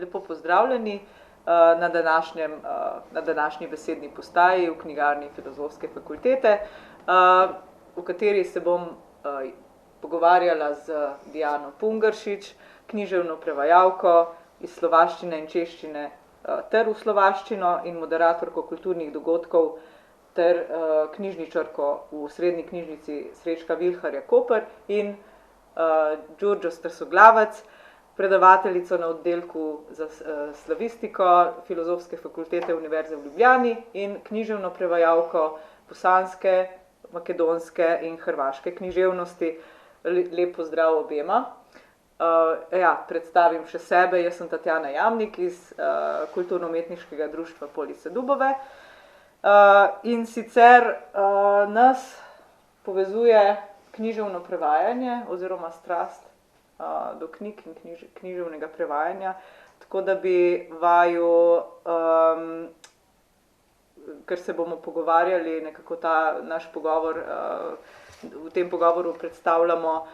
Lepo pozdravljeni na današnji besedni postaji v knjigarni Filozofske fakultete, v kateri se bom pogovarjala z Diano Pungaršič, književno prevajalko iz slovaščine in češčine ter v slovaščino in moderatorko kulturnih dogodkov ter knjižničarko v Srednji knjižnici Srečka Vilharja Koper in Đurđo Strsoglavac, predavateljico na oddelku za slavistiko Filozofske fakultete Univerze v Ljubljani in književno prevajalko bosanske, makedonske in hrvaške književnosti. Lep pozdrav obema. Predstavim še sebe, jaz sem Tatjana Jamnik iz Kulturno-umetniškega društva Police Dubove. In sicer nas povezuje književno prevajanje oziroma strast do knjig in književnega prevajanja, tako da bi vaju, ker se bomo pogovarjali, nekako ta naš pogovor, v tem pogovoru predstavljamo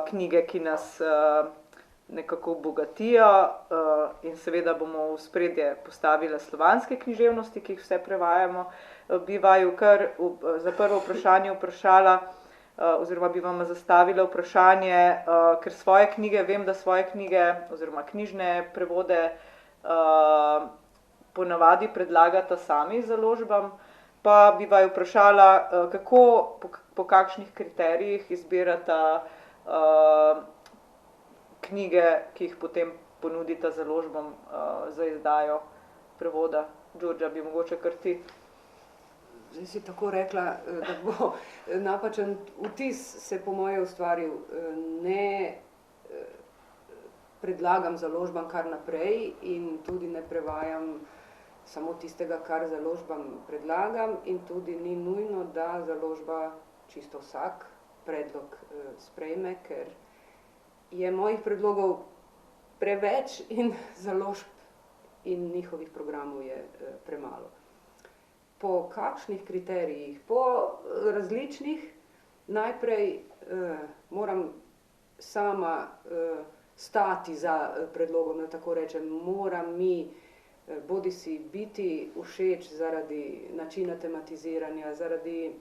knjige, ki nas nekako bogatijo, in seveda bomo v ospredje postavile slovanske književnosti, ki jih vse prevajamo, bi vaju kar za prvo vprašanje vprašala, oziroma bi vam zastavila vprašanje, ker svoje knjige, vem, da svoje knjige oziroma knjižne prevode ponavadi predlagata sami založbam, pa bi vaju vprašala, kako, po kakšnih kriterijih izbirata knjige, ki jih potem ponudita založbam za izdajo prevoda. Đurđa, bi mogoče kar ti? Zdaj si tako rekla, da bo napačen vtis se po moje ustvaril. Ne predlagam založbam kar naprej in tudi ne prevajam samo tistega, kar založbam predlagam, in tudi ni nujno, da založba čisto vsak predlog sprejme, ker je mojih predlogov preveč in založb in njihovih programov je premalo. Po kakšnih kriterijih? Po različnih. Najprej moram sama stati za predlogom, da tako rečem. Mora mi bodisi biti všeč zaradi načina tematiziranja, zaradi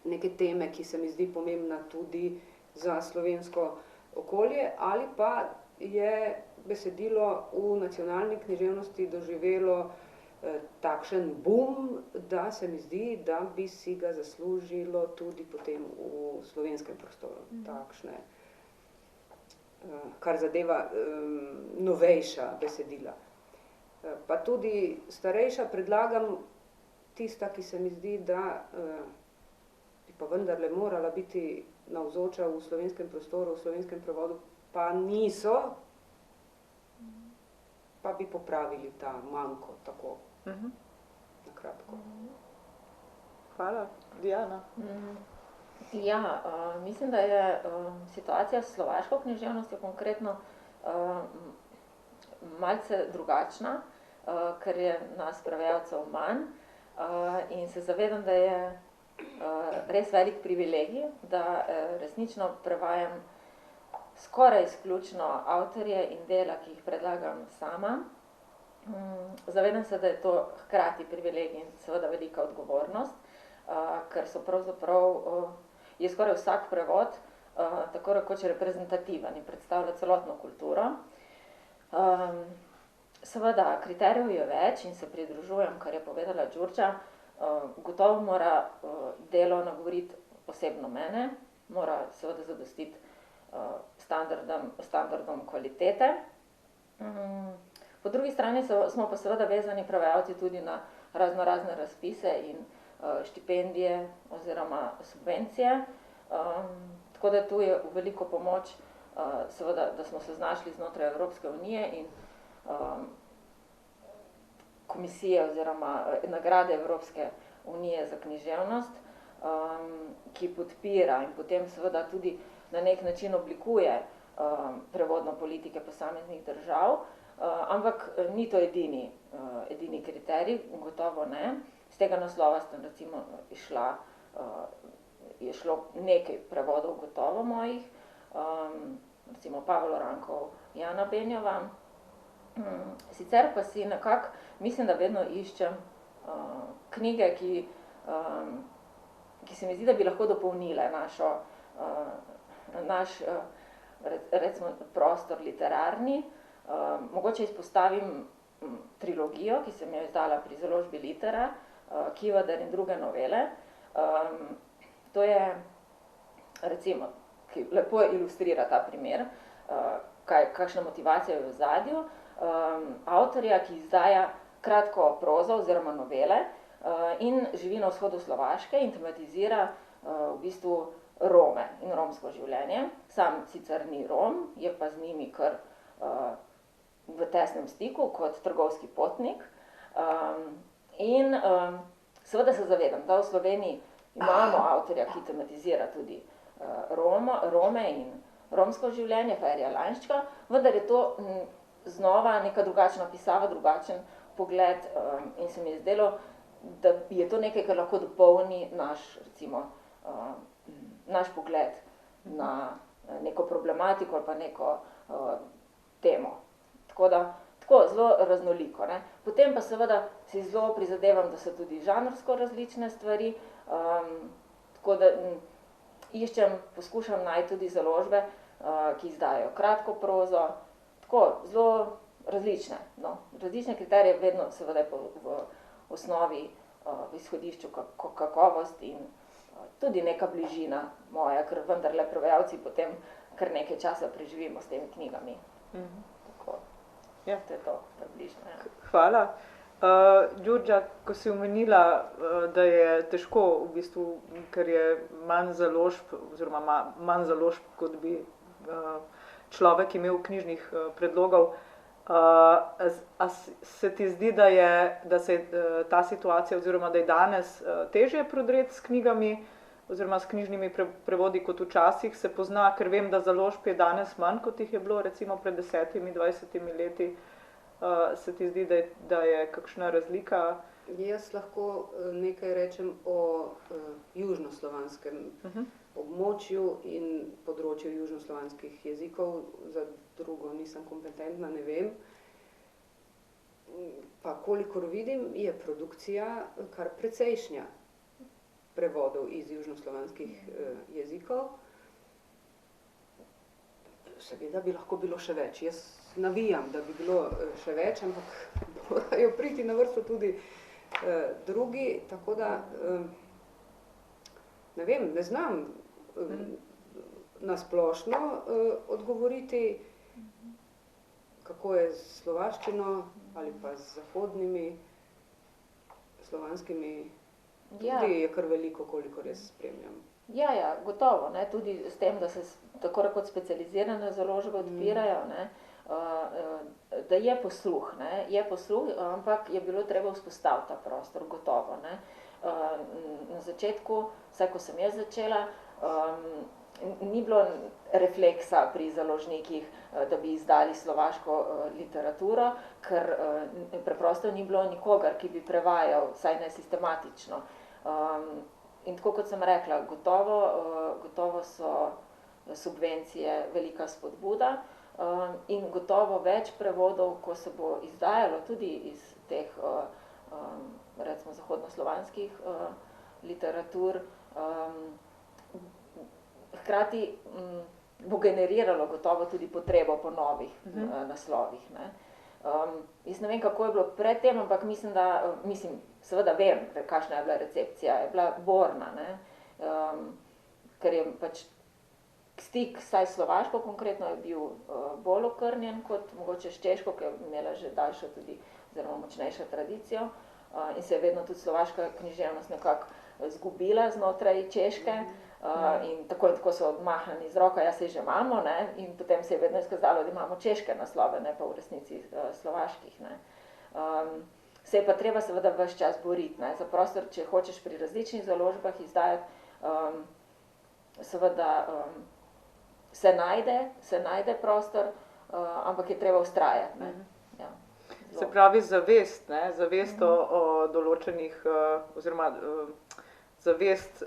neke teme, ki se mi zdi pomembna tudi za slovensko okolje, ali pa je besedilo v nacionalni književnosti doživelo takšen boom, da se mi zdi, da bi si ga zaslužilo tudi potem v slovenskem prostoru. Takšne, kar zadeva novejša besedila. Pa tudi starejša predlagam tista, ki se mi zdi, da bi pa vendarle morala biti navzoča v slovenskem prostoru, v slovenskem prevodu, pa niso, pa bi popravili ta manko tako. Na kratko. Hvala. Diana? Mislim, da je situacija s slovaško književnostjo konkretno malce drugačna, ker je nas prevajalcev manj, in se zavedam, da je res velik privilegij, da resnično prevajam skoraj izključno avtorje in dela, ki jih predlagam sama. Zavedam se, da je to hkrati privilegij in seveda velika odgovornost, ker so pravzaprav, je skoraj vsak prevod tako rekoč reprezentativen in predstavlja celotno kulturo. Seveda, kriterijev je več in se pridružujem, kar je povedala Đurđa. Gotovo mora delo nagovoriti osebno mene, mora seveda zadostiti standardom kvalitete. Po drugi strani smo pa seveda vezani prevajalci tudi na raznorazne razpise in štipendije oziroma subvencije. Tako da tu je v veliko pomoč seveda, da smo se znašli znotraj Evropske unije in komisije oziroma nagrade Evropske unije za književnost, ki podpira in potem seveda tudi na nek način oblikuje prevodno politike posameznih držav. Ampak ni to edini kriterij, gotovo ne. Z tega naslova sem recimo je šlo nekaj prevodov gotovo mojih, recimo Pavel Orankov, Jana Benjova, Sicer pa si nekako, mislim, da vedno iščem knjige, ki se mi zdi, da bi lahko dopolnile naš recimo prostor literarni. Mogoče izpostavim trilogijo, ki sem jo izdala pri založbi Litera, Kivadar in druge novele. To je, recimo, ki lepo ilustrira ta primer, kakšna motivacija je v ozadju, avtorja, ki izdaja kratko prozo oziroma novele in živi na vzhodu Slovaške in tematizira v bistvu Rome in romsko življenje. Sam sicer ni Rom, je pa z njimi kar v tesnem stiku kot trgovski potnik. In seveda se zavedam, da v Sloveniji imamo avtorja, ki tematizira tudi Rome in romsko življenje, Ferija Lainščka, vendar je to znova neka drugačna pisava, drugačen pogled in se mi je zdelo, da je to nekaj, kar lahko dopolni naš pogled na neko problematiko ali pa neko temo. Tako zelo raznoliko. Ne. Potem pa seveda si zelo prizadevam, da so tudi žanrsko različne stvari, tako da poskušam najti tudi založbe, ki izdajajo kratko prozo, tako zelo različne. No. Različne kriterije vedno seveda v osnovi, v izhodišču kakovost in tudi neka bližina moja, ker vendarle prevajalci potem kar nekaj časa preživimo s temi knjigami. Tako. Ja. To je to približno. Ja. Hvala. Đurđa, ko si omenila, da je težko v bistvu, ker je manj založb, oziroma manj založb, kot bi človek imel knjižnih predlogov, a se ti zdi, da se je ta situacija, oziroma da je danes težje prodreti s knjigami, oziroma s knjižnimi prevodi kot včasih se pozna, ker vem, da založb je danes manj, kot jih je bilo recimo pred 10-20 leti. Se ti zdi, da je kakšna razlika? Jaz lahko nekaj rečem o južnoslovanskem območju in področju južnoslovanskih jezikov, za drugo nisem kompetentna, ne vem. Pa kolikor vidim, je produkcija kar precejšnja prevodov iz južnoslovanskih jezikov. Seveda bi lahko bilo še več. Jaz navijam, da bi bilo še več, ampak morajo priti na vrsto tudi drugi, tako da ne vem, ne znam na splošno odgovoriti, kako je s slovaščino ali pa z zahodnimi slovanskimi. Tudi je kar veliko, kolikor jaz spremljam. Ja, gotovo, ne, tudi s tem, da se tako kot specializirane založbe odpirajo, ne, da je posluh, ampak je bilo treba vzpostaviti ta prostor, gotovo. Ne. Na začetku, vsaj ko sem jaz začela, ni bilo refleksa pri založnikih, da bi izdali slovaško literaturo, ker preprosto ni bilo nikogar, ki bi prevajal, vsaj ne sistematično. In tako kot sem rekla, gotovo so subvencije velika spodbuda in gotovo več prevodov, ko se bo izdajalo tudi iz teh recimo zahodnoslovanskih literatur, hkrati bo generiralo gotovo tudi potrebo po novih naslovih. Ne. Jaz ne vem, kako je bilo pred tem, ampak mislim, seveda vem, kakšna je bila recepcija, je bila borna, ne? Ker je pač stik, saj slovaško konkretno, je bil bolj okrnjen kot mogoče s češko, ki je imela že daljšo tudi zelo močnejšo tradicijo in se je vedno tudi slovaška književnost nekako zgubila znotraj češke in tako so odmahnjeni z roko, ja se že imamo, ne? In potem se je vedno izkazalo, da imamo češke naslove, ne pa v resnici slovaških. Ne? Se je pa treba seveda ves čas boriti, ne? Za prostor, če hočeš pri različnih založbah izdajati, seveda se najde prostor, ampak je treba vztrajati. Ne? Ja. Se pravi zavest, ne? Zavest o določenih, oziroma zavest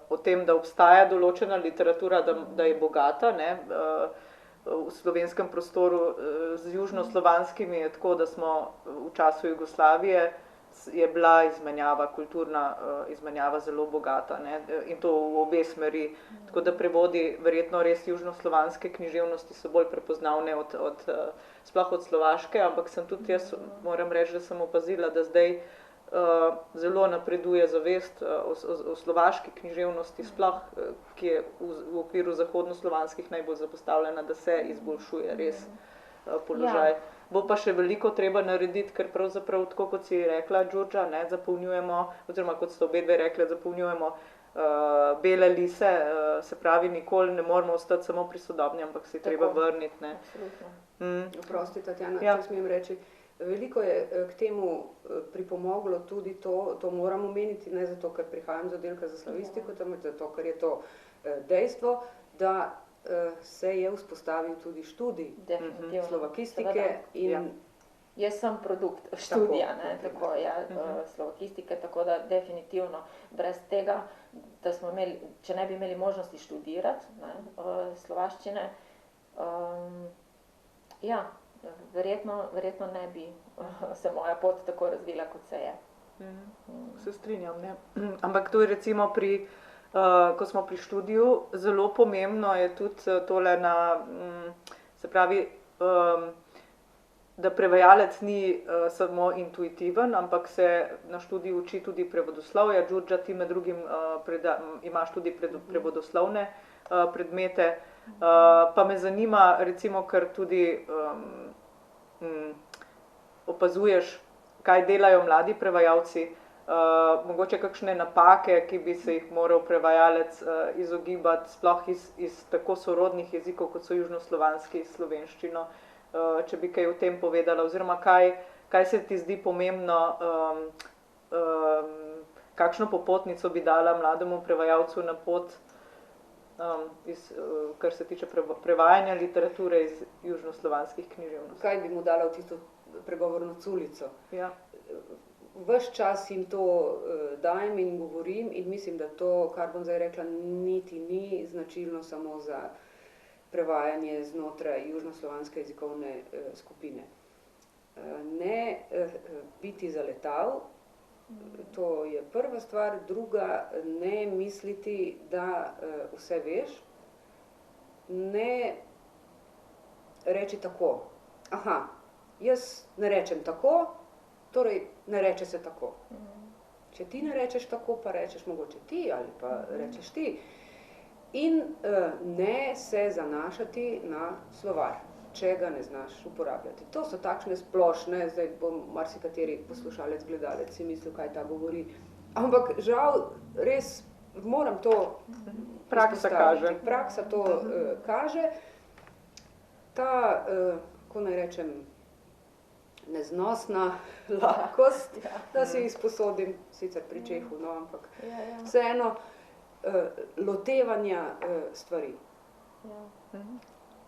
o tem, da obstaja določena literatura, da je bogata, ne? v slovenskem prostoru z južnoslovanskimi je tako, da smo v času Jugoslavije je bila kulturna izmenjava zelo bogata, ne? In to v obe smeri. Tako da prevodi verjetno res južnoslovanske književnosti so bolj prepoznavne sploh od slovaške, ampak sem tudi jaz, moram reči, da sem opazila, da zdaj zelo napreduje zavest o slovaški književnosti sploh, ki je v okviru zahodnoslovanskih najbolj zapostavljena, da se izboljšuje res položaj. Ja. Bo pa še veliko treba narediti, ker pravzaprav, tako kot si rekla, Đurđa, ne, zapolnjujemo, oziroma kot ste obe dve rekli, zapolnjujemo bele lise, se pravi, nikoli ne moramo ostati samo pri sodobni, ampak se treba vrniti. Ne. Oprosti, Tatjana, če smem reči, veliko je k temu pripomoglo tudi to moram omeniti, ne zato, ker prihajam z oddelka za slavistiko, temveč zato, ker je to dejstvo, da se je vzpostavil tudi študij slovakistike. Jaz sem produkt študija, tako, slovakistike, tako da definitivno brez tega, da smo imeli, če ne bi imeli možnosti študirati slovaščine, verjetno ne bi se moja pot tako razvila, kot se je. Se strinjam, ne. Ampak to je recimo ko smo pri študiju, zelo pomembno je tudi tole se pravi, da prevajalec ni samo intuitiven, ampak se na študiju uči tudi prevodoslovja. Đurđa, ti med drugim imaš tudi prevodoslovne predmete. Pa me zanima, recimo, ker tudi opazuješ, kaj delajo mladi prevajalci, mogoče kakšne napake, ki bi se jih moral prevajalec izogibati, sploh iz tako sorodnih jezikov, kot so južnoslovanski, slovenščino, če bi kaj o tem povedala, oziroma kaj se ti zdi pomembno, kakšno popotnico bi dala mlademu prevajalcu na pot, kar se tiče prevajanja literature iz južnoslovanskih književnosti. Kaj bi mu dala v tisto pregovorno culico? Ja. Ves čas jim to dajem in govorim in mislim, da to, kar bom zdaj rekla, niti ni značilno samo za prevajanje znotraj južnoslovanske jezikovne skupine. Ne biti zaletav, to je prva stvar. Druga, ne misliti, da vse veš. Ne reči tako. Aha, jaz ne rečem tako, torej ne reče se tako. Če ti ne rečeš tako, pa rečeš mogoče ti ali pa rečeš ti. In ne se zanašati na slovar, če ga ne znaš uporabljati. To so takšne splošne, zdaj bom marsikateri poslušalec, gledalec si mislil, kaj ta govori. Ampak žal, res moram to praksa kaže. Praksa to kaže. Ta, ko naj rečem, neznosna lahkost, da si izposodim, sicer pri Čehu, no, ampak vseeno, lotevanja stvari.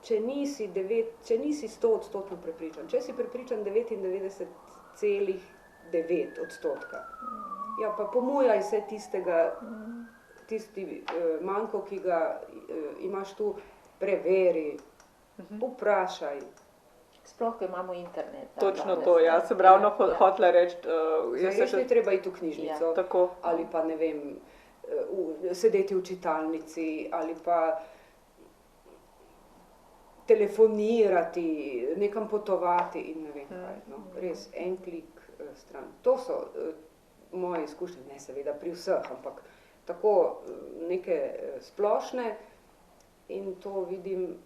Če nisi 100% prepričan, če si prepričan 99,9%, ja, pa pomujaj se tisti manjko, ki ga imaš tu, preveri, vprašaj. Sploh, ko imamo internet. Točno to, ja, sem ravno hotela reči. Res ni treba iti v knjižnico, ali pa ne vem, sedeti v čitalnici, ali pa telefonirati, nekam potovati in ne vem kaj. No. Res, en klik stran. To so moje izkušnje, ne seveda pri vseh, ampak tako neke splošne in to vidim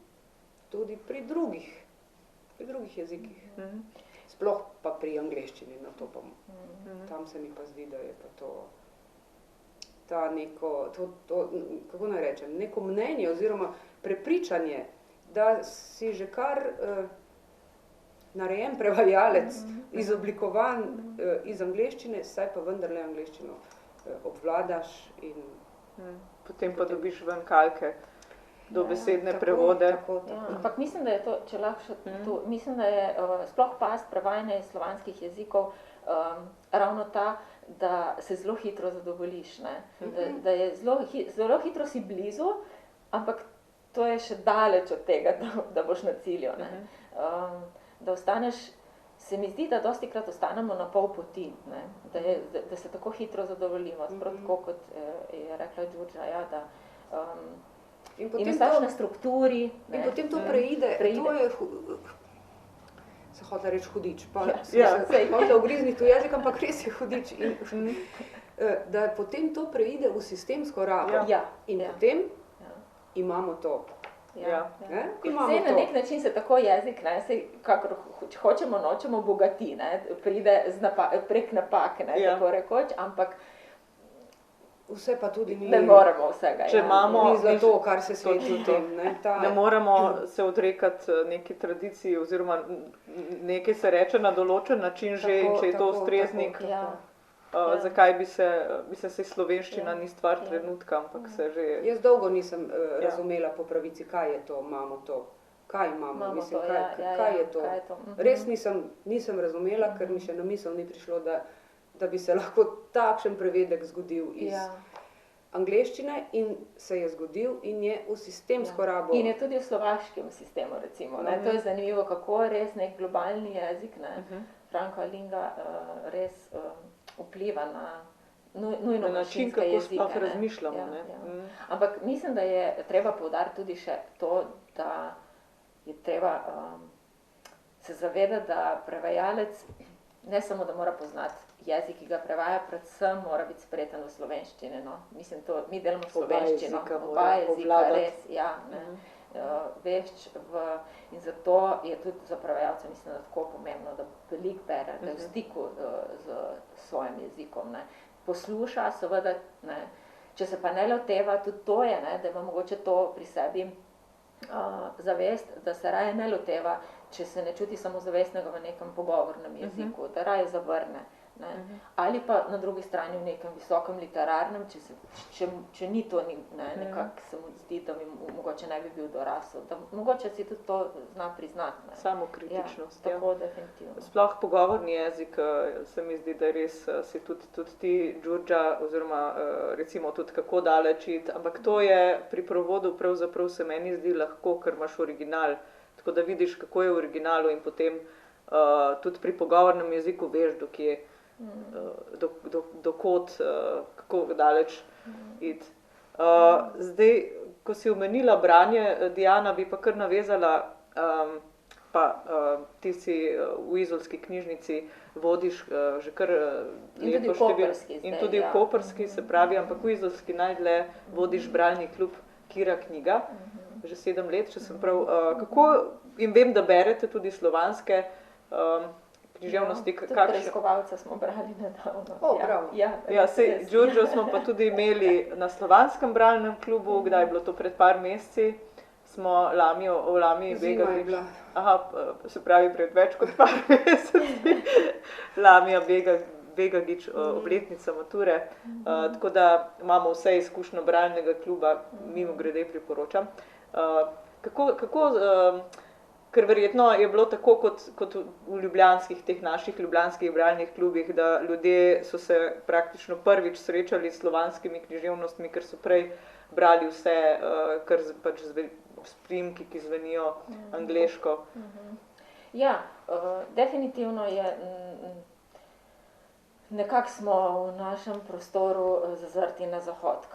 tudi pri drugih jezikih. Sploh pa pri angleščini, no to pa tam se mi pa zdi, da je pa kako naj rečem, neko mnenje oziroma prepričanje, da si že kar narejen prevajalec, izoblikovan iz angleščine, saj pa vendarle angleščino obvladaš in potem pa dobiš ven kalke. Dobesedne prevode. Ampak mislim, da je to, če lahko še to, mislim, da je sploh past prevajanja iz slovanskih jezikov ravno ta, da se zelo hitro zadovoljiš, ne? Da je zelo hitro si blizu, ampak to je še daleč od tega, da boš na cilju. Ne. Da ostaneš, se mi zdi, da dostikrat ostanemo na pol poti, ne. Da se tako hitro zadovoljimo, tako kot je rekla Đurđa, ja, da in ostaš na strukturi. Ne. In potem to preide. To je se hotela reči hudič, pa se hotela ugrizniti v jezik, ampak res je hudič. Da potem to preide v sistemsko rabo. In potem imamo to. Sej na nek način se tako jezik, kakor hočemo, nočemo bogati, pride prek napak, tako rekoč, ampak vse pa tudi ni. Ne moremo vsega. Če imamo, ni zlato, kar se sveti v tem. Ne moremo se odrekati neki tradiciji, oziroma nekaj se reče na določen način že, in če je to ustreznik, zakaj bi se slovenščina ni stvar trenutka, ampak se že... Jaz dolgo nisem razumela po pravici, kaj je to, imamo to. Kaj imamo, mislim, kaj je to. Res nisem razumela, ker mi še na misel ni prišlo, da bi se lahko takšen prevedek zgodil iz angleščine in se je zgodil in je v sistemsko rabo. In je tudi v slovaškem sistemu, recimo. To je zanimivo, kako res nek globalni jezik, franko linga, res vpliva na nujno način, kako sploh razmišljamo. Ampak mislim, da je treba poudariti tudi še to, da je treba se zavedati, da prevajalec ne samo, da mora poznati jezik, ki ga prevaja, predvsem mora biti spreten v slovenščini. Mislim, mi delamo slovenščino, oba jezika, res, vešč in zato je tudi za prevajalce, mislim, da tako pomembno, da veliko bere, da je v stiku z svojim jezikom. Posluša, seveda, če se pa ne loteva, tudi to je, da ima mogoče to pri sebi zavest, da se raje ne loteva, če se ne čuti samozavestnega v nekem pogovornem jeziku, da raje zavrne. Ali pa na drugi strani v nekem visokem literarnem, če ni to nekako se mu zdi, da mi mogoče ne bi bil dorasel, da mogoče si tudi to zna priznati. Samokritičnost. Tako definitivno. Sploh pogovorni jezik se mi zdi, da res si tudi ti, Đurđa, oziroma recimo tudi kako daleč iti, ampak to je pri prevodu pravzaprav se meni zdi lahko, ker imaš original, tako da vidiš, kako je v originalu in potem tudi pri pogovornem jeziku veš, dokje dokot, kako daleč iti. Zdaj, ko si omenila branje, Diana, bi pa kar navezala, ti si v izolski knjižnici vodiš že kar lepo število. In tudi v koprski, se pravi, ampak v izolski najdlje vodiš bralni klub Kira knjiga, že 7 let, če sem prav. Kako, in vem, da berete tudi slovanske književnosti. Tudi preiskovalca smo brali nedavno. Đurđo smo pa tudi imeli na slovanskem bralnem klubu, kdaj je bilo to pred par meseci, smo Lami Begagič, se pravi pred več kot par meseci, Lamija Begagič, obletnica mature, tako da imamo vse izkušnjo bralnega kluba, mimogrede priporočam. Ker verjetno je bilo tako kot v ljubljanskih, teh naših ljubljanskih bralnih klubih, da ljudje so se praktično prvič srečali s slovanskimi književnostmi, ker so prej brali vse, kar pač s priimki, ki zvenijo angleško. Ja, definitivno je, nekako smo v našem prostoru zazrti na zahod,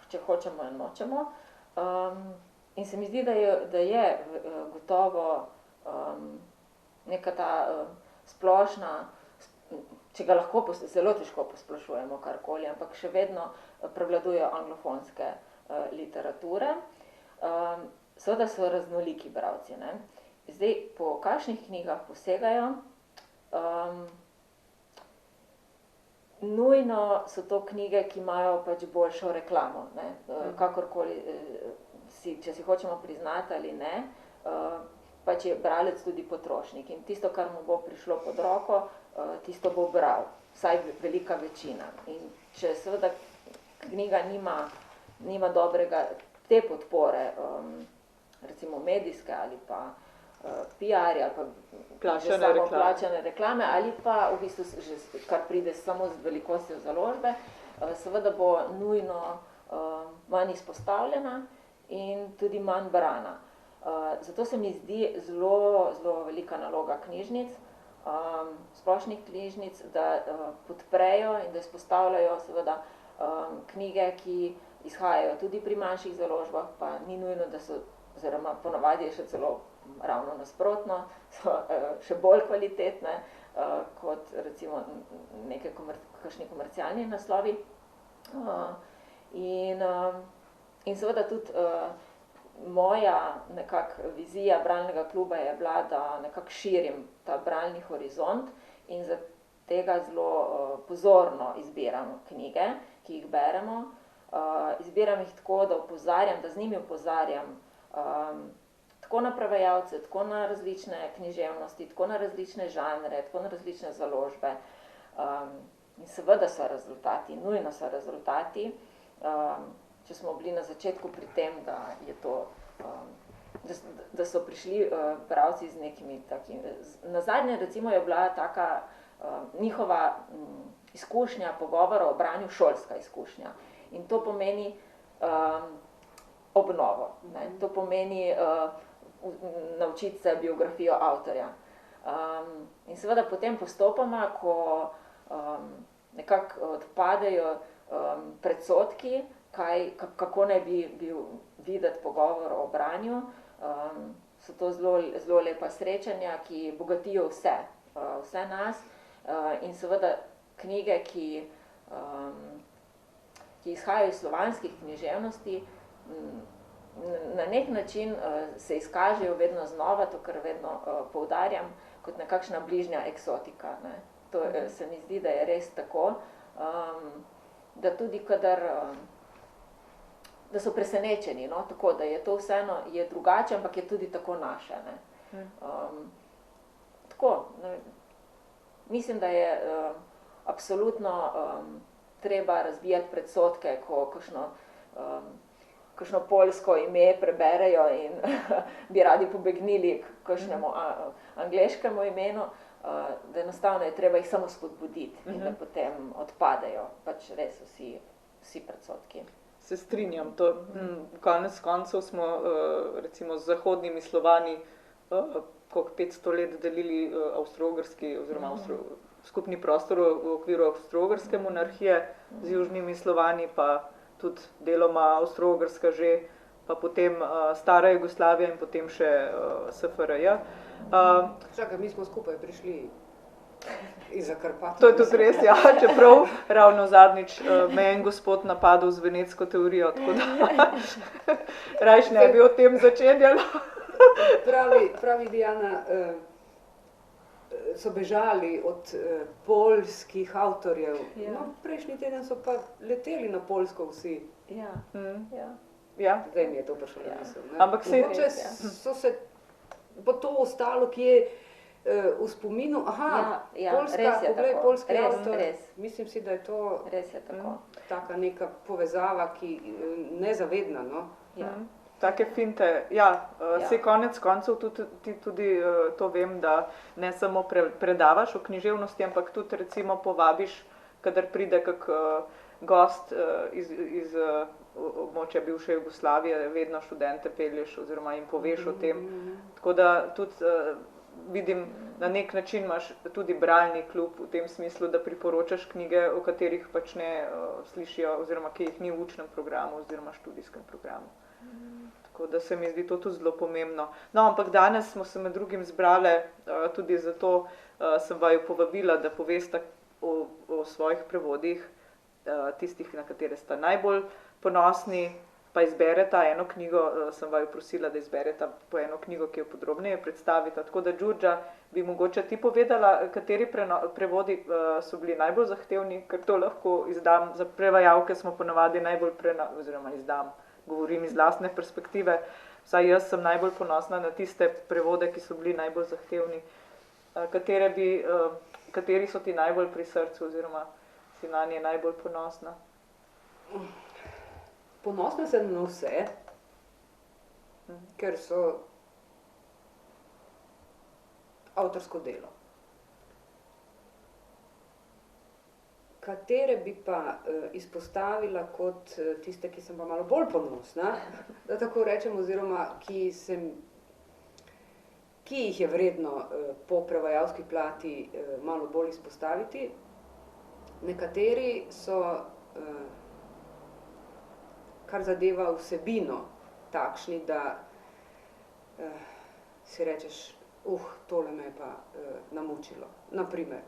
če hočemo in nočemo. In se mi zdi, da je gotovo neka ta splošna, če ga lahko zelo težko posplošujemo karkoli, ampak še vedno prevladujejo anglofonske literature. Seveda so raznoliki bralci. Zdaj, po kakšnih knjigah posegajo, nujno so to knjige, ki imajo pač boljšo reklamo, kakorkoli če si hočemo priznati ali ne, pač je bralec tudi potrošnik in tisto, kar mu bo prišlo pod roko, tisto bo bral, vsaj velika večina. In če seveda knjiga nima dobrega te podpore, recimo medijske ali pa PR ali pa plačane reklame ali pa v bistvu, kar pride samo z velikostjo založbe, seveda bo nujno manj izpostavljena in tudi manj brana. Zato se mi zdi zelo, zelo velika naloga knjižnic, splošnih knjižnic, da podprejo in da izpostavljajo seveda knjige, ki izhajajo tudi pri manjših založbah, pa ni nujno, da so, oziroma ponavadi je še celo ravno nasprotno, so še bolj kvalitetne kot recimo kakšni komercialni naslovi. In seveda tudi moja nekako vizija bralnega kluba je bila, da nekako širim ta bralni horizont in za tega zelo pozorno izbiram knjige, ki jih beremo. Izbiram jih tako, da opozarjam, da z njimi opozarjam tako na prevajalce, tako na različne književnosti, tako na različne žanre, tako na različne založbe. In seveda so rezultati, nujno so rezultati. Če smo bili na začetku pri tem, da je to, da so prišli bralci z nekimi takimi. Nazadnje recimo je bila taka njihova izkušnja pogovora o branju šolska izkušnja. In to pomeni obnovo, ne? To pomeni naučiti se biografijo avtorja. In seveda potem postopoma, ko nekako odpadejo predsodki, kako naj bi bil videti pogovor o branju, so to zelo lepa srečanja, ki bogatijo vse nas. In seveda knjige, ki izhajajo iz slovanskih književnosti, na nek način se izkažejo vedno znova, to kar vedno poudarjam, kot nekakšna bližnja eksotika, ne. To se mi zdi, da je res tako, da tudi kadar da so presenečeni, no, tako, da je to vseeno, je drugače, ampak je tudi tako naše, ne. Tako, ne, mislim, da je absolutno treba razbijati predsodke, ko kakšno poljsko ime preberejo in bi radi pobegnili k kakšnemu angleškemu imenu, da enostavno je treba jih samo spodbuditi in da potem odpadejo pač res vsi predsodki. Se strinjam, to konec koncev smo recimo z zahodnimi Slovani koliko 500 let delili avstro-ogrski oziroma skupni prostor v okviru avstro-ogrske monarhije, z južnimi Slovani pa tudi deloma avstro-ogrska že, pa potem stara Jugoslavija in potem še SFRJ. Čakaj, mi smo skupaj prišli iz Zakarpatja. To je tudi res, ja, čeprav ravno zadnjič me je en gospod napadel z venecko teorijo, tako da rajš ne bi o tem začenjalo. Pravi Diana, so bežali od poljskih avtorjev. Ja. No, prejšnji teden so pa leteli na Poljsko vsi. Ja, ja. Ja. Zdaj mi je to prišlo na misel. Ampak mogoče so se pa to ostalo, ki je v spominu, Poljska, poglej, poljski avtor. Mislim si, da je to res je tako. taka neka povezava, ki nezavedna, no. Ja. Take finte, ja. Saj konec koncev tudi to vem, da ne samo predavaš o književnosti, ampak tudi recimo povabiš, kadar pride kak gost iz območja bivše Jugoslavije, vedno študente pelješ oziroma jim poveš o tem. Tako da tudi vidim, na nek način imaš tudi bralni klub v tem smislu, da priporočaš knjige, o katerih pač ne slišijo oziroma ki jih ni v učnem programu oziroma študijskem programu. Tako da se mi zdi to tudi zelo pomembno. No, ampak danes smo se med drugim zbrale tudi zato, sem vaju povabila, da povesta o svojih prevodih, tistih, na katere sta najbolj ponosni, pa izbereta eno knjigo, sem vaju prosila, da izbereta po eno knjigo, ki jo podrobneje predstavita. Tako da, Đurđa, bi mogoče ti povedala, kateri prevodi so bili najbolj zahtevni, ker to lahko izdam. Za prevajalke smo ponavadi najbolj govorim iz lastne perspektive, vsaj jaz sem najbolj ponosna na tiste prevode, ki so bili najbolj zahtevni. Kateri so ti najbolj pri srcu oziroma si nanje najbolj ponosna? Ponosna sem na vse, ker so avtorsko delo. katere bi pa izpostavila kot tiste, ki sem pa malo bolj ponosna, da tako rečem, oziroma ki jih je vredno po prevajalski plati malo bolj izpostaviti. Nekateri so, kar zadeva vsebino, takšni, da si rečeš, tole me je pa namučilo. Naprimer,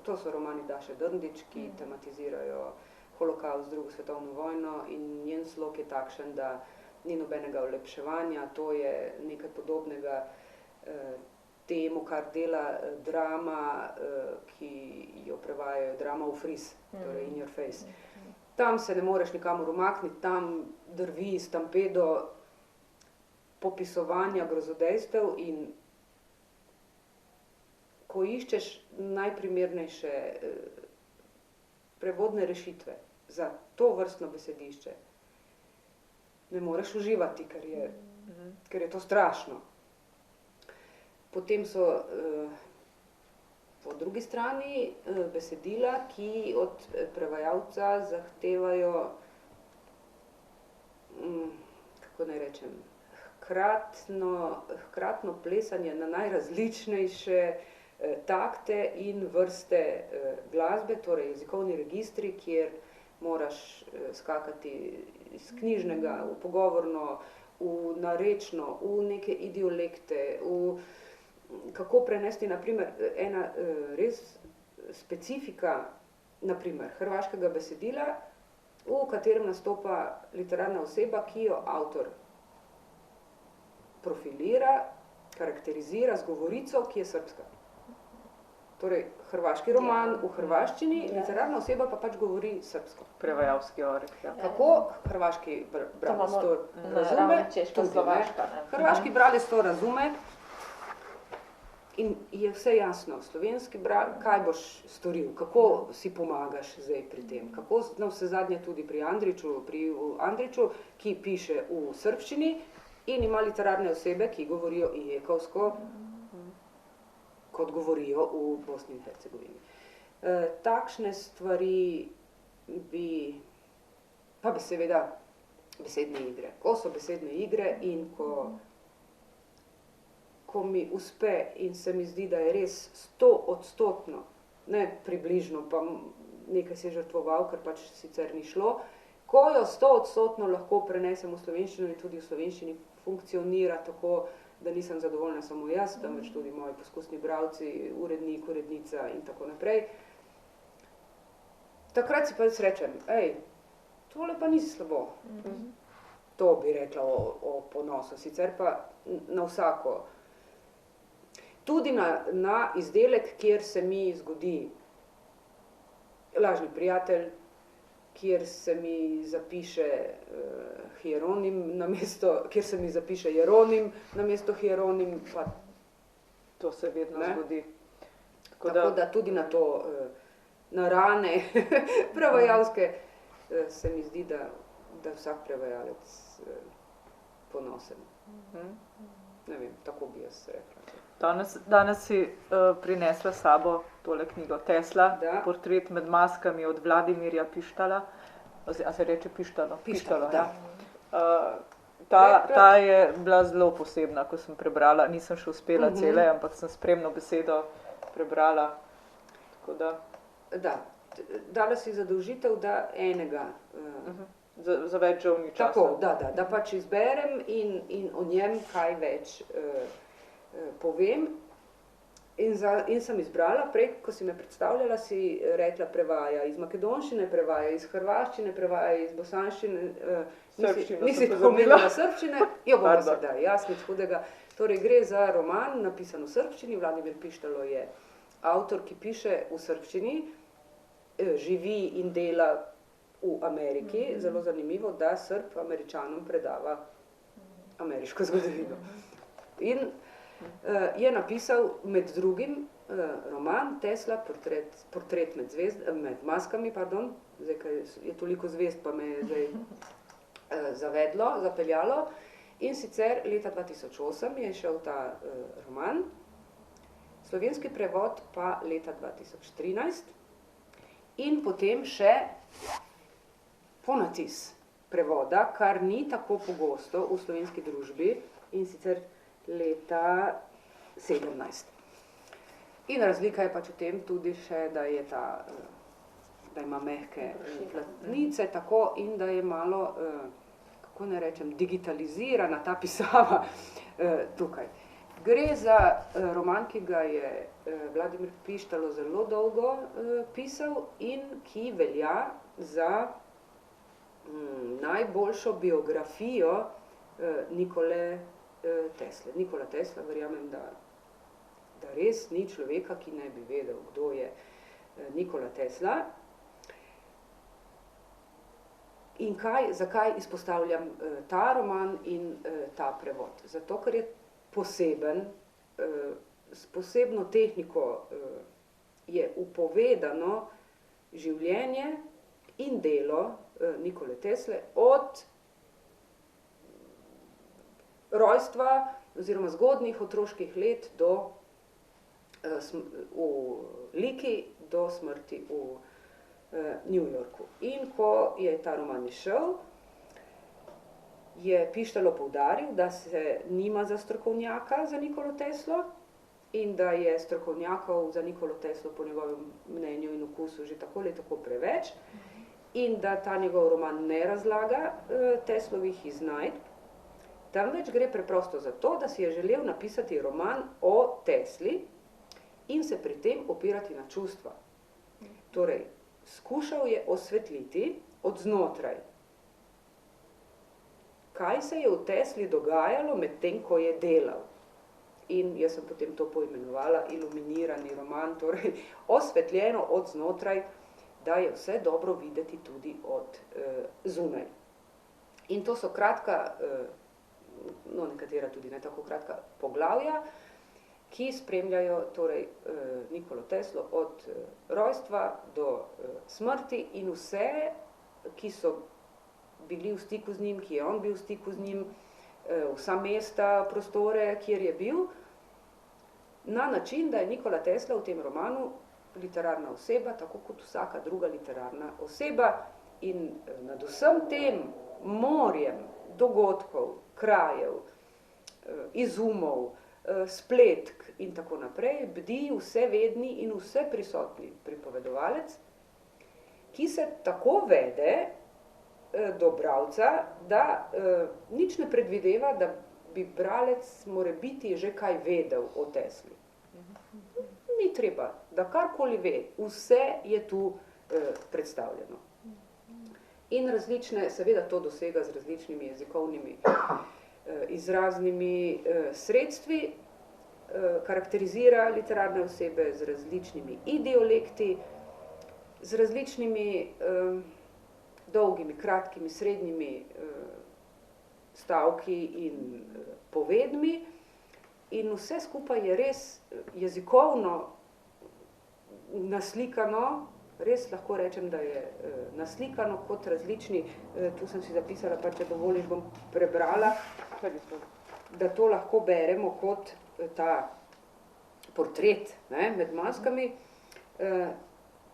to so romani Daše Drndić, ki tematizirajo holokavst, drugo svetovno vojno in njen slog je takšen, da ni nobenega olepševanja, to je nekaj podobnega temu, kar dela drama, ki jo prevajajo drama v fris, torej in your face. Tam se ne moreš nikamor umakniti, tam drvi stampedo popisovanja grozodejstev in ko iščeš najprimernejše prevodne rešitve za to vrstno besedišče, ne moreš uživati, ker je to strašno. Potem so po drugi strani besedila, ki od prevajalca zahtevajo, kako naj rečem, hkratno plesanje na najrazličnejše takte in vrste glasbe, torej jezikovni registri, kjer moraš skakati iz knjižnega v pogovorno, v narečno, v neke idiolekte, kako prenesti, naprimer, ena res specifika, naprimer, hrvaškega besedila, v katerem nastopa literarna oseba, ki jo avtor profilira, karakterizira z govorico, ki je srbska. Torej, hrvaški roman v hrvaščini, literarna oseba pa pač govori srbsko. Prevajalski oreh, ja. Kako hrvaški bralec to razume? Hrvaški bralec to razume in je vse jasno. Slovenski bralec, kaj boš storil, kako si pomagaš zdaj pri tem, kako navsezadnje tudi pri Andriću, ki piše v srbščini in ima literarne osebe, ki govorijo ijekovsko, kot govorijo v Bosni in Hercegovini. Takšne stvari bi, pa bi seveda besedne igre. Ko so besedne igre in ko mi uspe in se mi zdi, da je res 100%, ne približno, pa nekaj si žrtvoval, ker pač sicer ni šlo, ko jo 100% lahko prenesem v slovenščino in tudi v slovenščini funkcionira tako, da nisem zadovoljna samo jaz, temveč tudi moji poskusni bralci, urednik, urednica in tako naprej. Takrat si pa jaz rečem, tole pa nisi slabo. To bi rekla o ponosu, sicer pa na vsako. Tudi na izdelek, kjer se mi zgodi lažni prijatelj, kjer se mi zapiše hieronim kjer se mi zapiše jeronim namesto hieronim, pa to se vedno zgodi. Tako da tudi na to, na rane prevajalske, se mi zdi, da vsak prevajalec ponosen. Ne vem, tako bi jaz rekla. Danes si prinesla s sabo tole knjigo Tesla, Portret med maskami od Vladimirja Pištala. A se reče Pištalo? Pištalo, da. Ta je bila zelo posebna, ko sem prebrala. Nisem še uspela cele, ampak sem spremno besedo prebrala. Tako da. Da, dala si zadolžitev, da enega. Za več žal ni časa. Tako, da pač izberem in o njem kaj več povem. In sem izbrala, prej, ko si me predstavljala, si rekla prevaja iz makedonščine, prevaja iz hrvaščine, prevaja iz bosanščine, nisi omenila srbščine, jo bomo sedaj, nič hudega. Torej, gre za roman, napisan v srbščini, Vladimir Pištalo je avtor, ki piše v srbščini, živi in dela v Ameriki, zelo zanimivo, da Srb Američanom predava ameriško zgodovino. In je napisal med drugim roman Tesla, Portret med maskami, zdaj, ker je toliko zvezd, pa me je zdaj zapeljalo. In sicer leta 2008 je šel ta roman, slovenski prevod pa leta 2013. in potem še ponatis prevoda, kar ni tako pogosto v slovenski družbi, in sicer leta 17. In razlika je pač v tem tudi še, da je da ima mehke platnice, tako, in da je malo, kako ne rečem, digitalizirana ta pisava tukaj. Gre za roman, ki ga je Vladimir Pištalo zelo dolgo pisal in ki velja za najboljšo biografijo Nikole Tesle. Nikola Tesla, verjamem, da res ni človeka, ki ne bi vedel, kdo je Nikola Tesla. In zakaj izpostavljam ta roman in ta prevod? Zato, ker je poseben, s posebno tehniko je upovedano življenje in delo Nikole Tesle od rojstva oziroma zgodnjih otroških let v Liki do smrti v New Yorku. In ko je ta roman izšel, je Pištalo poudaril, da se nima za strokovnjaka za Nikolo Teslo in da je strokovnjakov za Nikolo Teslo po njegovem mnenju in okusu že tako ali tako preveč in da ta njegov roman ne razlaga Teslovih iznajdb, temveč gre preprosto za to, da si je želel napisati roman o Tesli in se pri tem opirati na čustva. Torej, skušal je osvetliti od znotraj, kaj se je v Tesli dogajalo med tem, ko je delal. In jaz sem potem to poimenovala iluminirani roman, torej osvetljeno od znotraj, da je vse dobro videti tudi od zunaj. In to so kratka, nekatera tudi ne tako kratka poglavja, ki spremljajo torej Nikolo Teslo od rojstva do smrti in vse, ki so bili v stiku z njim, ki je on bil v stiku z njim, vsa mesta, prostore, kjer je bil, na način, da je Nikola Tesla v tem romanu literarna oseba, tako kot vsaka druga literarna oseba, in nad vsem tem morjem dogodkov, krajev, izumov, spletk in tako naprej, bdi vsevedni in vse prisotni pripovedovalec, ki se tako vede do bralca, da nič ne predvideva, da bi bralec morebiti že kaj vedel o Tesli. Ni treba, da karkoli ve, vse je tu predstavljeno. In različne, seveda to dosega z različnimi jezikovnimi izraznimi sredstvi, karakterizira literarne osebe z različnimi idiolekti, z različnimi dolgimi, kratkimi, srednjimi stavki in povedmi, in vse skupaj je res jezikovno naslikano, res lahko rečem, da je naslikano kot različni, tu sem si zapisala, pa če dovoliš, bom prebrala, da to lahko beremo kot ta portret, ne, med maskami,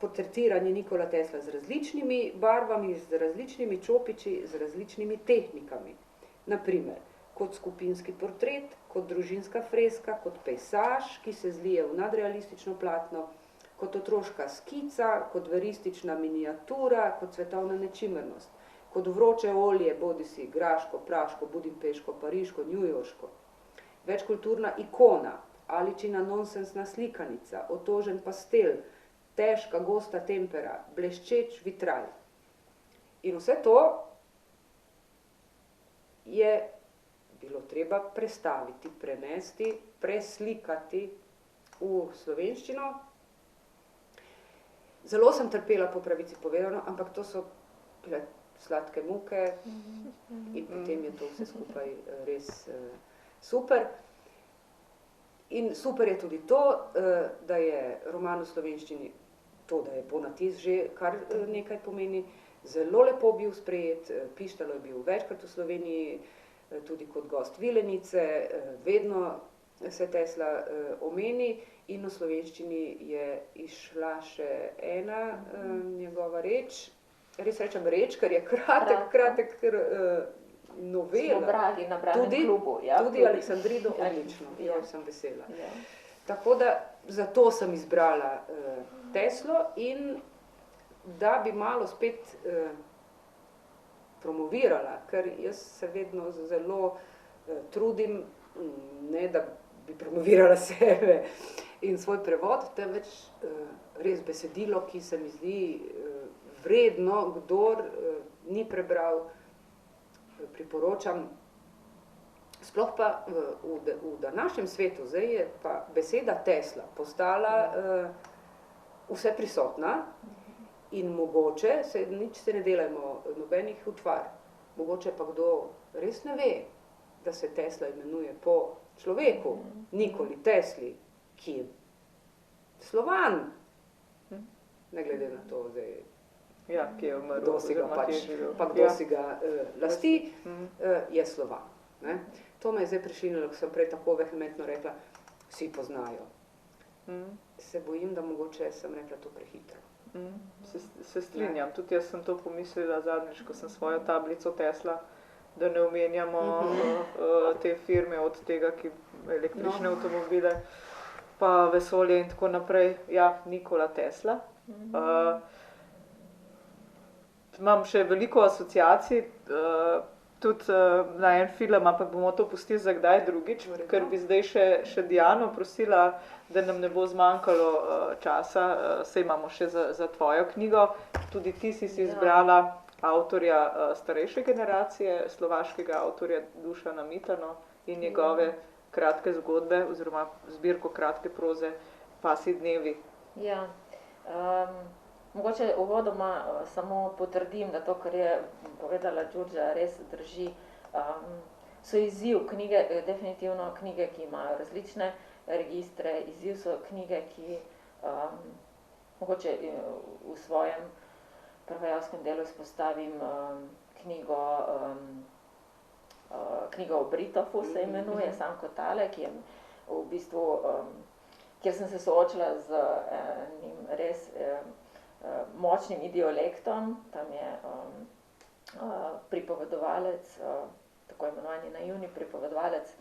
portretiranje Nikola Tesla z različnimi barvami, z različnimi čopiči, z različnimi tehnikami. Naprimer, kot skupinski portret, kot družinska freska, kot pejsaž, ki se zlije v nadrealistično platno, kot otroška skica, kot veristična miniatura, kot svetovna nečimrnost, kot vroče olje, bodisi graško, praško, budimpeško, pariško, njujorško, večkulturna ikona, aličina nonsensna slikanica, otožen pastel, težka, gosta tempera, bleščeč vitraj. In vse to je bilo treba prestaviti, prenesti, preslikati v slovenščino. Zelo sem trpela, po pravici povedano, ampak to so bile sladke muke in potem je to vse skupaj res super. In super je tudi to, da je roman v slovenščini, to, da je ponatis že kar nekaj pomeni, zelo lepo bil sprejet, Pištalo je bil večkrat v Sloveniji, tudi kot gost Vilenice, vedno se Tesla omeni in v slovenščini je izšla še ena njegova reč. Res rečem reč, ker je kratek novela. Smo brali na bralnem klubu. Ja, tudi Aleksandrino, odlično, sem vesela. Ja. Tako da zato sem izbrala Teslo in da bi malo spet promovirala, ker jaz se vedno zelo trudim, ne da bi promovirala sebe in svoj prevod, temveč res besedilo, ki se mi zdi vredno, kdor ni prebral, priporočam. Sploh pa v današnjem svetu, zdaj je pa beseda Tesla postala vse prisotna in mogoče, nič se ne delajmo, nobenih utvar, mogoče pa kdo res ne ve, da se Tesla imenuje po človeku, Nikoli Tesli, ki je Slovan, ne glede na to zdaj, ja, ki je umrl, kdo si ga kdo si ga lasti, je Slovan. Ne? To me je zdaj prešinilo, ko sem prej tako vehementno rekla, vsi poznajo. Se bojim, da mogoče sem rekla to prehitro. Se strinjam, tudi jaz sem to pomislila zadnjič, ko sem svojo tablico Tesla, da ne omenjamo te firme od tega, ki električne avtomobile, pa vesolje in tako naprej. Ja, Nikola Tesla. Imam še veliko asociacij, tudi na en film, ampak bomo to pustili za kdaj drugič, ker bi zdaj še Diano prosila, da nam ne bo zmanjkalo časa, saj imamo še za tvojo knjigo. Tudi ti si izbrala avtorja starejše generacije, slovaškega avtorja Dušana Mitano in njegove kratke zgodbe oziroma zbirko kratke proze Pasji dnevi. Ja, mogoče uvodoma samo potrdim, da to, kar je povedala Đurđa, res drži. So izziv knjige, definitivno knjige, ki imajo različne registre, izziv so knjige, ki mogoče v svojem prevajalskem delu izpostavim knjigo o Britofu se imenuje, sam kot tale, ki je v bistvu, kjer sem se soočila z enim res močnim idiolektom, tam je pripovedovalec, tako imenovani naivni pripovedovalec,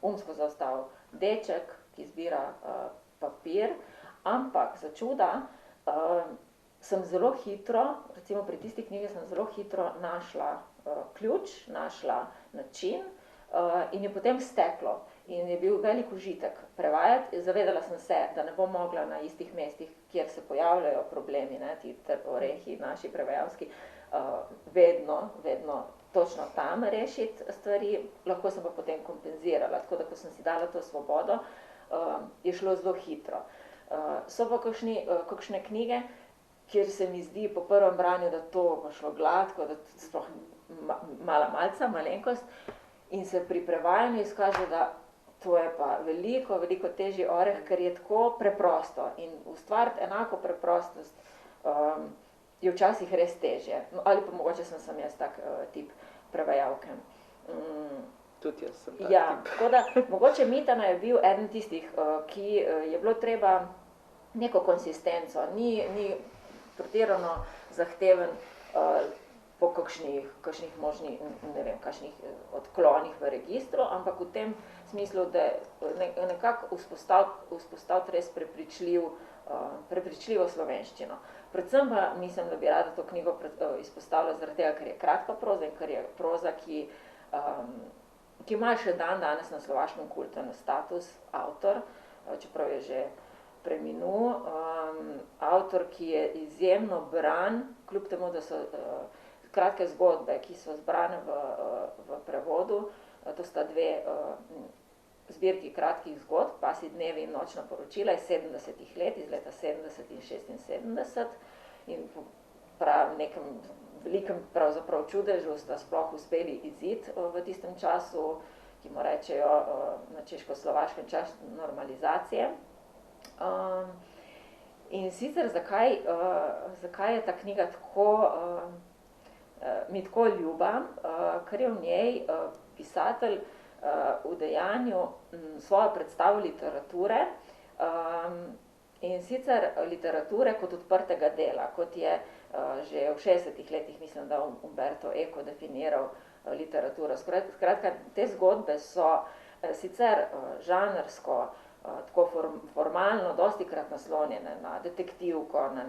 umsko zaostal deček, ki zbira papir, ampak za čuda sem zelo hitro, recimo pri tisti knjigi sem zelo hitro našla ključ, našla način in je potem steklo. In je bil velik užitek prevajati. Zavedala sem se, da ne bom mogla na istih mestih, kjer se pojavljajo problemi, ne, ti orehi naši prevajalski, vedno točno tam rešiti stvari, lahko sem pa potem kompenzirala. Tako da, ko sem si dala to svobodo, je šlo zelo hitro. So pa kakšne knjige, kjer se mi zdi po prvem branju, da to bo šlo gladko, da sploh malca, malenkost, in se pri prevajanju izkaže, da to je pa veliko težji oreh, ker je tako preprosto in ustvariti enako preprostost je včasih res težje. Ali pa mogoče sem jaz tak tip prevajalke. Tudi jaz sem tak tip. Tako da, mogoče Mitana je bil eden tistih, ki je bilo treba neko konsistenco, ni pretirano zahteven po kakšnih možnih, ne vem, kakšnih odklonih v registru, ampak v tem smislu, da nekako vzpostaviti res prepričljivo slovenščino. Predvsem pa mislim, da bi rada to knjigo izpostavila zaradi tega, ker je kratka proza in ker je proza, ki ima še danes na Slovaškem kulten status, avtor, čeprav je že preminul, avtor, ki je izjemno bran, kljub temu, da so kratke zgodbe, ki so zbrane v prevodu, to sta dve zbirki kratkih zgodb, Pasji dnevi in Nočna poročila iz 70. let, iz leta 70 in 76, in prav nekem velikem pravzaprav čudežu sta sploh uspeli iziti v tistem času, ki mu rečejo na češko-slovaškem čas normalizacije. In sicer zakaj je ta knjiga mi tako ljuba, ker je v njej pisatelj v dejanju svojo predstavo literature In sicer literature kot odprtega dela, kot je že v 60. letih, mislim, da Umberto Eco definiral literaturo. Skratka, te zgodbe so sicer žanrsko, tako formalno, dostikrat naslonjene na detektivko, na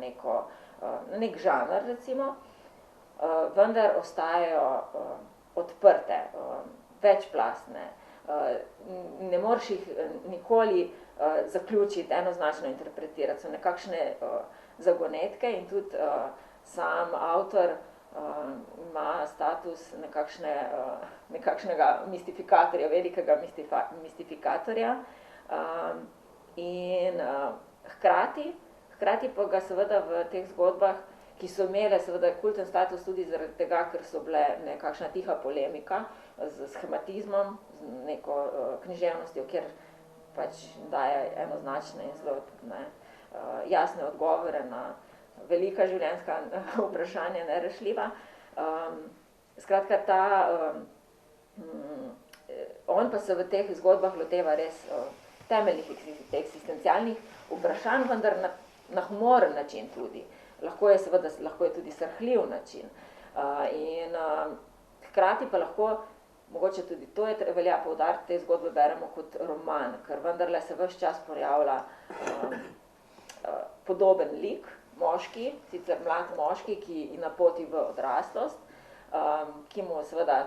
nek žanr, recimo, vendar ostajajo odprte, večplastne. Ne moreš jih nikoli zaključiti, enoznačno interpretirati. So nekakšne zagonetke in tudi sam avtor ima status nekakšnega mistifikatorja, velikega mistifikatorja. In hkrati pa ga seveda v teh zgodbah, ki so imele seveda kulten status tudi zaradi tega, ker so bile nekakšna tiha polemika z schematizmom, z neko književnostjo, kjer pač daje enoznačne in zelo jasne odgovore na velika življenjska vprašanja, nerešljiva. Skratka, on pa se v teh zgodbah loteva res temeljnih eksistencialnih vprašanj, vendar na humoren način tudi. Lahko je tudi srhljiv način. In hkrati pa lahko, mogoče tudi to velja poudariti, te zgodbe beremo kot roman, ker vendarle se ves čas pojavlja podoben lik, moški, sicer mlad moški, ki na poti v odraslost, ki mu seveda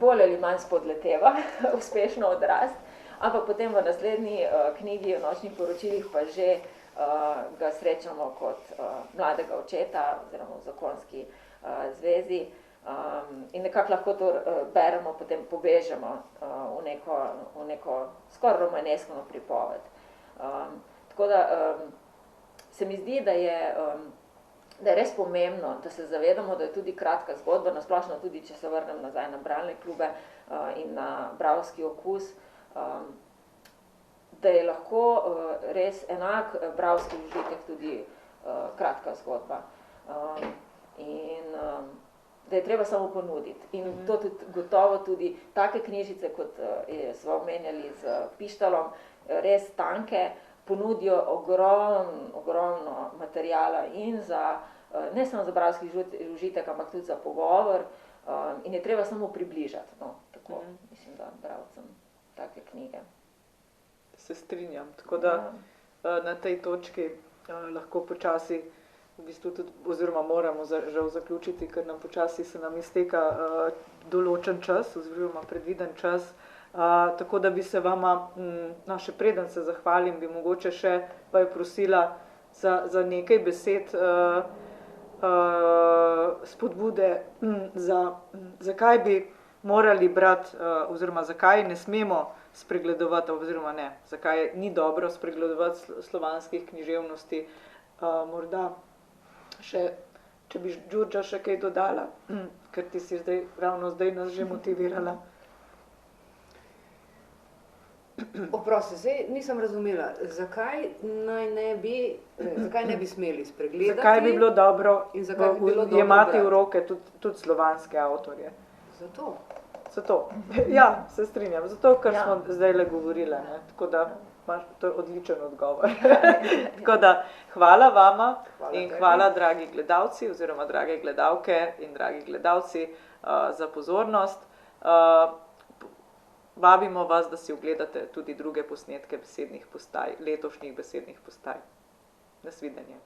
bolj ali manj spodleteva uspešno odrast, ampak potem v naslednji knjigi o nočnih poročilih pa že ga srečamo kot mladega očeta oziroma v zakonski zvezi in nekako lahko to beremo, potem povežemo v neko skoraj romaneskno pripoved. Tako da se mi zdi, da je res pomembno, da se zavedamo, da je tudi kratka zgodba, nasplošno tudi, če se vrnem nazaj na bralne klube in na bralski okus, da je lahko res enak bralski užitek tudi kratka zgodba. In da je treba samo ponuditi. In to tudi gotovo tudi take knjižice, kot smo omenjali z Pištalom, res tanke, ponudijo ogromno materijala in za, ne samo za bralski užitek, ampak tudi za pogovor in je treba samo približati, no, tako, mislim, da bralcem take knjige. Se strinjam, tako da na tej točki lahko počasi v bistvu tudi, oziroma moramo žal zaključiti, ker nam počasi se nam izteka določen čas, oziroma predviden čas, tako da bi se vama, še preden se zahvalim, bi mogoče še vaju prosila za nekaj besed spodbude, zakaj bi morali brati, oziroma zakaj ne smemo spregledovati, oziroma ne, zakaj ni dobro spregledovati slovanskih književnosti, morda še, če bi Đurđa še kaj dodala, ker ti si ravno zdaj nas že motivirala. Oprosti, zdaj nisem razumela, zakaj ne bi smeli spregledati? Zakaj bi bilo dobro jemati v roke tudi slovanske avtorje? Zato. Ja, se strinjam. Zato, ker smo zdajle govorile, ne? Tako da to je odličen odgovor. Tako da hvala vama in hvala, dragi gledalci oziroma drage gledalke in dragi gledalci, za pozornost. Vabimo vas, da si ogledate tudi druge posnetke besednih postaj, letošnjih besednih postaj. Nasvidenje.